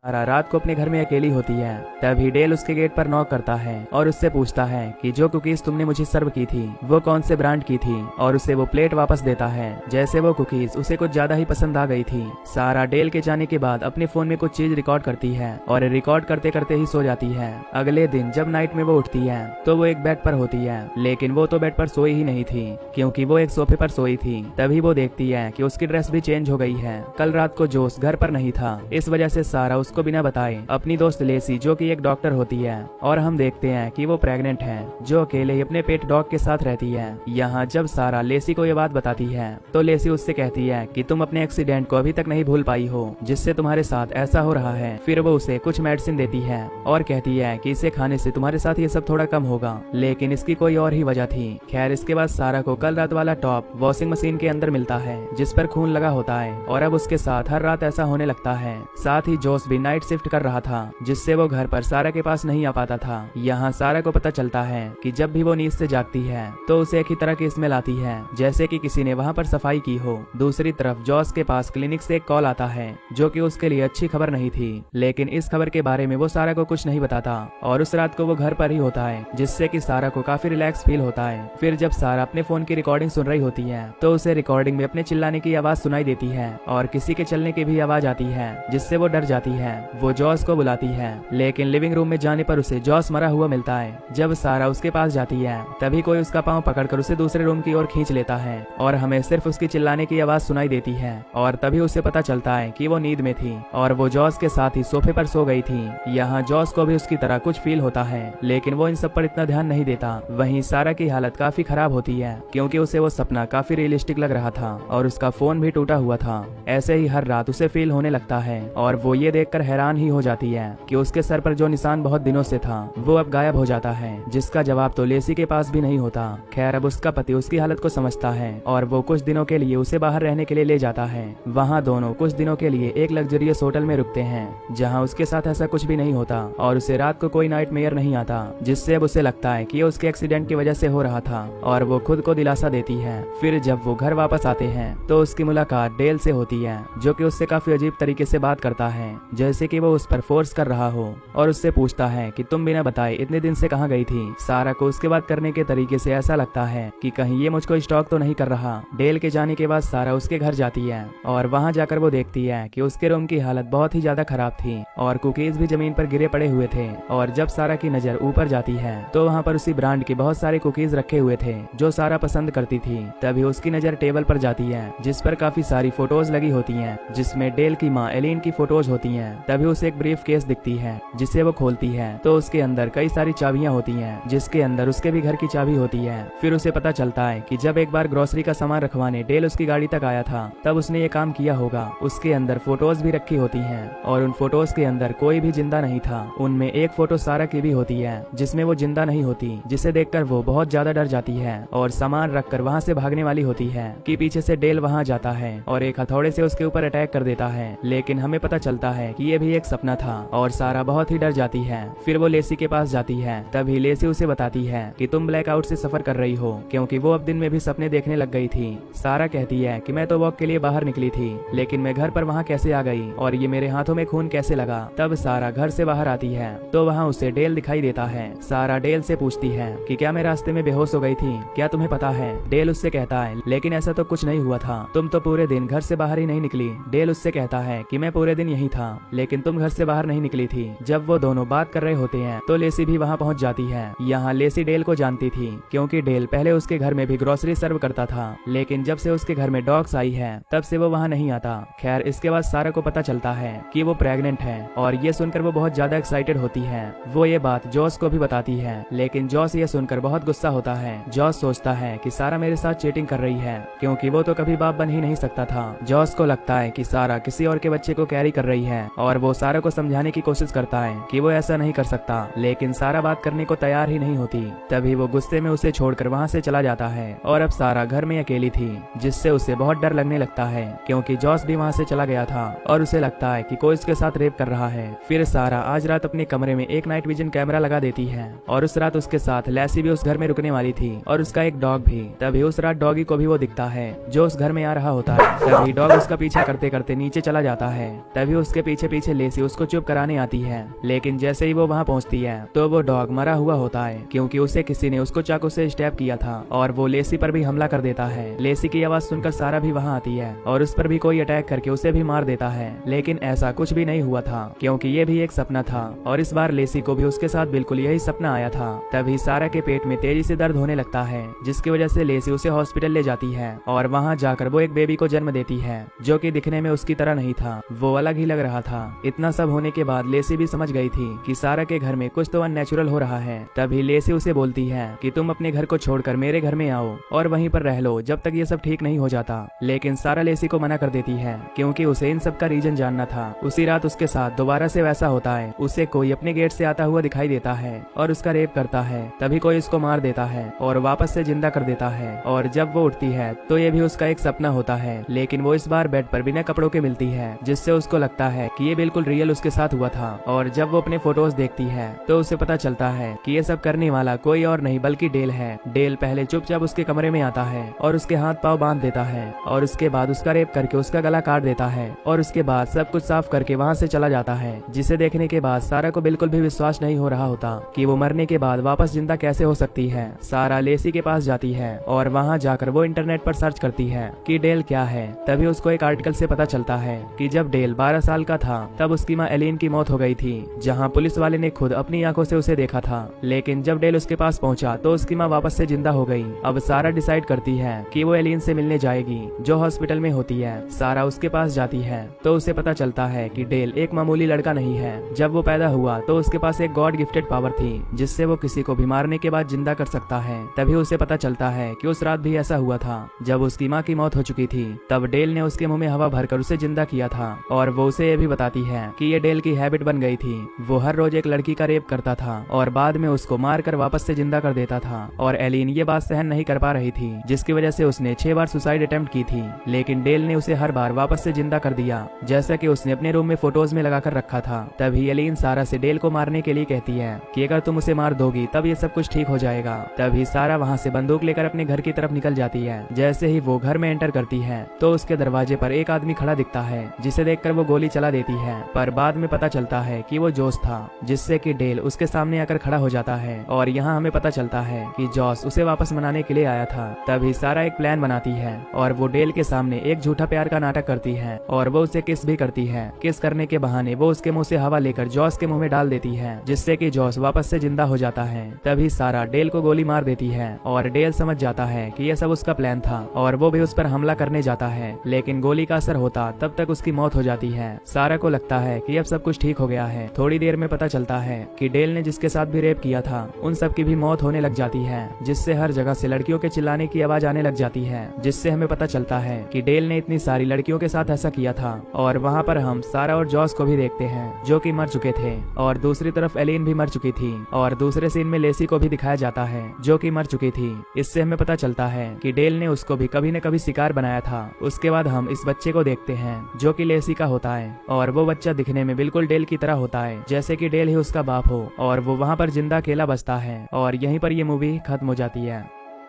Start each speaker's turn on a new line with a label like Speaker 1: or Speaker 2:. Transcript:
Speaker 1: सारा रात को अपने घर में अकेली होती है। तभी डेल उसके गेट पर नॉक करता है और उससे पूछता है कि जो कुकीज तुमने मुझे सर्व की थी वो कौन से ब्रांड की थी, और उसे वो प्लेट वापस देता है जैसे वो कुकीज उसे कुछ ज्यादा ही पसंद आ गई थी। सारा डेल के जाने के बाद अपने फोन में कुछ चीज रिकॉर्ड करती है और रिकॉर्ड करते करते ही सो जाती है। अगले दिन जब नाइट में वो उठती है तो वो एक बेड पर होती है, लेकिन वो तो बेड पर सोई ही नहीं थी क्योंकि वो एक सोफे पर सोई थी। तभी वो देखती है कि उसकी ड्रेस भी चेंज हो गई है। कल रात को जोश घर पर नहीं था, इस वजह से सारा उसको बिना बताए अपनी दोस्त लेसी जो कि एक डॉक्टर होती है और हम देखते हैं कि वो प्रेग्नेंट है, जो अकेले ही अपने पेट डॉग के साथ रहती है। यहाँ जब सारा लेसी को ये बात बताती है तो लेसी उससे कहती है कि तुम अपने एक्सीडेंट को अभी तक नहीं भूल पाई हो जिससे तुम्हारे साथ ऐसा हो रहा है। फिर वो उसे कुछ मेडिसिन देती है और कहती है कि इसे खाने से तुम्हारे साथ ये सब थोड़ा कम होगा, लेकिन इसकी कोई और ही वजह थी। खैर इसके बाद सारा को कल रात वाला टॉप वॉशिंग मशीन के अंदर मिलता है जिस पर खून लगा होता है और अब उसके साथ हर रात ऐसा होने लगता है। साथ ही जोश भी नाइट शिफ्ट कर रहा था जिससे वो घर पर सारा के पास नहीं आ पाता था। यहाँ सारा को पता चलता है कि जब भी वो नींद से जागती है तो उसे एक ही तरह की स्मेल आती है जैसे कि किसी ने वहाँ पर सफाई की हो। दूसरी तरफ जॉस के पास क्लिनिक से एक कॉल आता है जो कि उसके लिए अच्छी खबर नहीं थी, लेकिन इस खबर के बारे में वो सारा को कुछ नहीं बताता और उस रात को वो घर पर ही होता है जिससे कि सारा को काफी रिलैक्स फील होता है। फिर जब सारा अपने फोन की रिकॉर्डिंग सुन रही होती है तो उसे रिकॉर्डिंग में अपने चिल्लाने की आवाज सुनाई देती है और किसी के चलने की भी आवाज आती है जिससे वो डर जाती है। वो जॉस को बुलाती है लेकिन लिविंग रूम में जाने पर उसे जॉस मरा हुआ मिलता है। जब सारा उसके पास जाती है तभी कोई उसका पांव पकड़कर उसे दूसरे रूम की ओर खींच लेता है और हमें सिर्फ उसकी चिल्लाने की आवाज सुनाई देती है और तभी उसे पता चलता है कि वो नींद में थी और वो जॉस के साथ ही सोफे पर सो गई थी। यहाँ जॉस को भी उसकी तरह कुछ फील होता है लेकिन वो इन सब पर इतना ध्यान नहीं देता। वहीं सारा की हालत काफी खराब होती है क्योंकि उसे वो सपना काफी रियलिस्टिक लग रहा था और उसका फोन भी टूटा हुआ था। ऐसे ही हर रात उसे फील होने लगता है और वो ये देखकर हैरान ही हो जाती है कि उसके सर पर जो निशान बहुत दिनों से था वो अब गायब हो जाता है, जिसका जवाब तो लेसी के पास भी नहीं होता। खैर अब उसका पति उसकी हालत को समझता है और वो कुछ दिनों के लिए उसे बाहर रहने के लिए ले जाता है। वहाँ दोनों कुछ दिनों के लिए एक लग्जरियस होटल में रुकते हैं जहाँ उसके साथ ऐसा कुछ भी नहीं होता और उसे रात को कोई नाइटमेयर नहीं आता, जिससे अब उसे लगता है कि ये उसके एक्सीडेंट की वजह से हो रहा था और वो खुद को दिलासा देती है। फिर जब वो घर वापस आते हैं तो उसकी मुलाकात डेल से होती है जो कि उससे काफी अजीब तरीके से बात करता है जैसे कि वो उस पर फोर्स कर रहा हो और उससे पूछता है कि तुम बिना बताए इतने दिन से कहाँ गई थी। सारा को उसके बात करने के तरीके से ऐसा लगता है कि कहीं ये मुझको स्टॉक तो नहीं कर रहा। डेल के जाने के बाद सारा उसके घर जाती है और वहाँ जाकर वो देखती है कि उसके रूम की हालत बहुत ही ज्यादा खराब थी और कुकीज भी जमीन पर गिरे पड़े हुए थे। और जब सारा की नजर ऊपर जाती है तो वहाँ पर उसी ब्रांड के बहुत सारे कुकीज रखे हुए थे जो सारा पसंद करती थी। तभी उसकी नजर टेबल पर जाती है जिस पर काफी सारी फोटोज लगी होती है जिसमें डेल की माँ एलिन की फोटोज होती है। तभी उसे एक ब्रीफ केस दिखती है जिसे वो खोलती है तो उसके अंदर कई सारी चाबियां होती हैं जिसके अंदर उसके भी घर की चाबी होती है। फिर उसे पता चलता है कि जब एक बार ग्रोसरी का सामान रखवाने डेल उसकी गाड़ी तक आया था तब उसने ये काम किया होगा। उसके अंदर फोटोज भी रखी होती हैं और उन फोटोज के अंदर कोई भी जिंदा नहीं था। उनमें एक फोटो सारा की भी होती है जिसमें वो जिंदा नहीं होती, जिसे देखकर वो बहुत ज्यादा डर जाती है और सामान रखकर वहाँ से भागने वाली होती है कि पीछे से डेल वहाँ जाता है और एक हथौड़े से उसके ऊपर अटैक कर देता है। लेकिन हमें पता चलता है कि ये भी एक सपना था और सारा बहुत ही डर जाती है। फिर वो लेसी के पास जाती है तभी लेसी उसे बताती है कि तुम ब्लैकआउट से सफर कर रही हो क्योंकि वो अब दिन में भी सपने देखने लग गई थी। सारा कहती है कि मैं तो वॉक के लिए बाहर निकली थी लेकिन मैं घर पर वहाँ कैसे आ गई और ये मेरे हाथों में खून कैसे लगा। तब सारा घर से बाहर आती है तो वहाँ उसे डेल दिखाई देता है। सारा डेल से पूछती है कि क्या मैं रास्ते में बेहोश हो गई थी, क्या तुम्हें पता है। डेल उससे कहता है लेकिन ऐसा तो कुछ नहीं हुआ था, तुम तो पूरे दिन घर से बाहर ही नहीं निकली। डेल उससे कहता है कि मैं पूरे दिन यही था लेकिन तुम घर से बाहर नहीं निकली थी। जब वो दोनों बात कर रहे होते हैं तो लेसी भी वहाँ पहुँच जाती है। यहाँ लेसी डेल को जानती थी क्योंकि डेल पहले उसके घर में भी ग्रोसरी सर्व करता था, लेकिन जब से उसके घर में डॉग्स आई है तब से वो वहाँ नहीं आता। खैर इसके बाद सारा को पता चलता है कि वो प्रेग्नेंट है और ये सुनकर वो बहुत ज्यादा एक्साइटेड होती है। वो ये बात जॉस को भी बताती है लेकिन जॉस ये सुनकर बहुत गुस्सा होता है। जॉस सोचता है कि सारा मेरे साथ चीटिंग कर रही है क्योंकि वो तो कभी बाप बन ही नहीं सकता था। जॉस को लगता है कि सारा किसी और के बच्चे को कैरी कर रही है और वो सारा को समझाने की कोशिश करता है कि वो ऐसा नहीं कर सकता, लेकिन सारा बात करने को तैयार ही नहीं होती। तभी वो गुस्से में उसे छोड़कर वहाँ से चला जाता है और अब सारा घर में अकेली थी जिससे उसे बहुत डर लगने लगता है क्योंकि जॉस भी वहाँ से चला गया था और उसे लगता है कि कोई उसके साथ रेप कर रहा है। फिर सारा आज रात अपने कमरे में एक नाइट विजन कैमरा लगा देती है और उस रात उसके साथ लैसी भी उस घर में रुकने वाली थी और उसका एक डॉग भी। तभी उस रात डॉगी को भी वो दिखता है जो उस घर में आ रहा होता है। तभी डॉग उसका पीछा करते करते नीचे चला जाता है। तभी उसके पीछे पीछे लेसी उसको चुप कराने आती है, लेकिन जैसे ही वो वहाँ पहुँचती है तो वो डॉग मरा हुआ होता है, क्योंकि उसे किसी ने उसको चाकू से स्टैब किया था और वो लेसी पर भी हमला कर देता है। लेसी की आवाज सुनकर सारा भी वहाँ आती है और उस पर भी कोई अटैक करके उसे भी मार देता है, लेकिन ऐसा कुछ भी नहीं हुआ था, क्योंकि ये भी एक सपना था और इस बार लेसी को भी उसके साथ बिल्कुल यही सपना आया था। तभी सारा के पेट में तेजी से दर्द होने लगता है, जिसकी वजह से लेसी उसे हॉस्पिटल ले जाती है और वहाँ जाकर वो एक बेबी को जन्म देती है, जो कि दिखने में उसकी तरह नहीं था, वो अलग ही लग रहा था। इतना सब होने के बाद लेसी भी समझ गई थी कि सारा के घर में कुछ तो अननेचुरल हो रहा है। तभी लेसी उसे बोलती है कि तुम अपने घर को छोड़कर मेरे घर में आओ और वहीं पर रह लो जब तक ये सब ठीक नहीं हो जाता, लेकिन सारा लेसी को मना कर देती है, क्योंकि उसे इन सब का रीजन जानना था। उसी रात उसके साथ दोबारा से वैसा होता है, उसे कोई अपने गेट से आता हुआ दिखाई देता है और उसका रेप करता है। तभी कोई उसको मार देता है और वापस से जिंदा कर देता है, और जब वो उठती है तो ये भी उसका एक सपना होता है, लेकिन वो इस बार बेड पर बिना कपड़ों के मिलती है, जिससे उसको लगता है कि ये बिल्कुल रियल उसके साथ हुआ था। और जब वो अपने फोटोज देखती है तो उसे पता चलता है कि ये सब करने वाला कोई और नहीं बल्कि डेल है। डेल पहले चुपचाप उसके कमरे में आता है और उसके हाथ पांव बांध देता है और उसके बाद उसका रेप करके उसका गला काट देता है और उसके बाद सब कुछ साफ करके वहाँ से चला जाता है, जिसे देखने के बाद सारा को बिल्कुल भी विश्वास नहीं हो रहा होता कि वो मरने के बाद वापस जिंदा कैसे हो सकती है। सारा लेसी के पास जाती है और वहाँ जाकर वो इंटरनेट पर सर्च करती है कि डेल क्या है। तभी उसको एक आर्टिकल से पता चलता है कि जब डेल 12 साल का था तब उसकी माँ एलिन की मौत हो गई थी, जहाँ पुलिस वाले ने खुद अपनी आंखों से उसे देखा था। लेकिन जब डेल उसके पास पहुंचा तो उसकी माँ वापस से जिंदा हो गई। अब सारा डिसाइड करती है कि वो एलिन से मिलने जाएगी, जो हॉस्पिटल में होती है। सारा उसके पास जाती है तो उसे पता चलता है कि डेल एक मामूली लड़का नहीं है। जब वो पैदा हुआ तो उसके पास एक गॉड गिफ्टेड पावर थी, जिससे वो किसी को भी मारने के बाद जिंदा कर सकता है। तभी उसे पता चलता है कि उस रात भी ऐसा हुआ था जब उसकी माँ की मौत हो चुकी थी। तब डेल ने उसके मुंह में हवा भरकर उसे जिंदा किया था, और वो उसे ये भी बताती है कि ये डेल की हैबिट बन गई थी। वो हर रोज एक लड़की का रेप करता था और बाद में उसको मारकर वापस से जिंदा कर देता था, और एलिन ये बात सहन नहीं कर पा रही थी, जिसकी वजह से उसने 6 बार सुसाइड अटेम्प्ट की थी। लेकिन डेल ने उसे हर बार वापस से जिंदा कर दिया, जैसा कि उसने अपने रूम में फोटोज में लगाकर रखा था। तभी एलिन सारा से डेल को मारने के लिए कहती है कि अगर तुम उसे मार दोगी तब ये सब कुछ ठीक हो जाएगा। तभी सारा वहाँ से बंदूक लेकर अपने घर की तरफ निकल जाती है। जैसे ही वो घर में एंटर करती है तो उसके दरवाजे पर एक आदमी खड़ा दिखता है, जिसे देखकर वो गोली चला देती है, पर बाद में पता चलता है कि वो जॉस था, जिससे कि डेल उसके सामने आकर खड़ा हो जाता है। और यहाँ हमें पता चलता है कि जॉस उसे वापस मनाने के लिए आया था। तभी सारा एक प्लान बनाती है और वो डेल के सामने एक झूठा प्यार का नाटक करती है और वो उसे किस भी करती है। किस करने के बहाने वो उसके मुंह से हवा लेकर जॉस के मुंह में डाल देती है, जिससे कि जॉस वापस से जिंदा हो जाता है। तभी सारा डेल को गोली मार देती है और डेल समझ जाता है कि यह सब उसका प्लान था और वो भी उस पर हमला करने जाता है, लेकिन गोली का असर होता तब तक उसकी मौत हो जाती है। सारा को लगता है कि अब सब कुछ ठीक हो गया है। थोड़ी देर में पता चलता है कि डेल ने जिसके साथ भी रेप किया था उन सब की भी मौत होने लग जाती है, जिससे हर जगह से लड़कियों के चिल्लाने की आवाज आने लग जाती है, जिससे हमें पता चलता है कि डेल ने इतनी सारी लड़कियों के साथ ऐसा किया था। और वहाँ पर हम सारा और जॉस को भी देखते हैं, जो कि मर चुके थे, और दूसरी तरफ एलिन भी मर चुकी थी, और दूसरे सीन में लेसी को भी दिखाया जाता है, जो कि मर चुकी थी। इससे हमें पता चलता है कि डेल ने उसको भी कभी न कभी शिकार बनाया था। उसके बाद हम इस बच्चे को देखते हैं, जो कि लेसी का होता है, और वो बच्चा दिखने में बिल्कुल डेल की तरह होता है, जैसे कि डेल ही उसका बाप हो, और वो वहाँ पर जिंदा अकेला बचता है। और यहीं पर ये मूवी खत्म हो जाती है।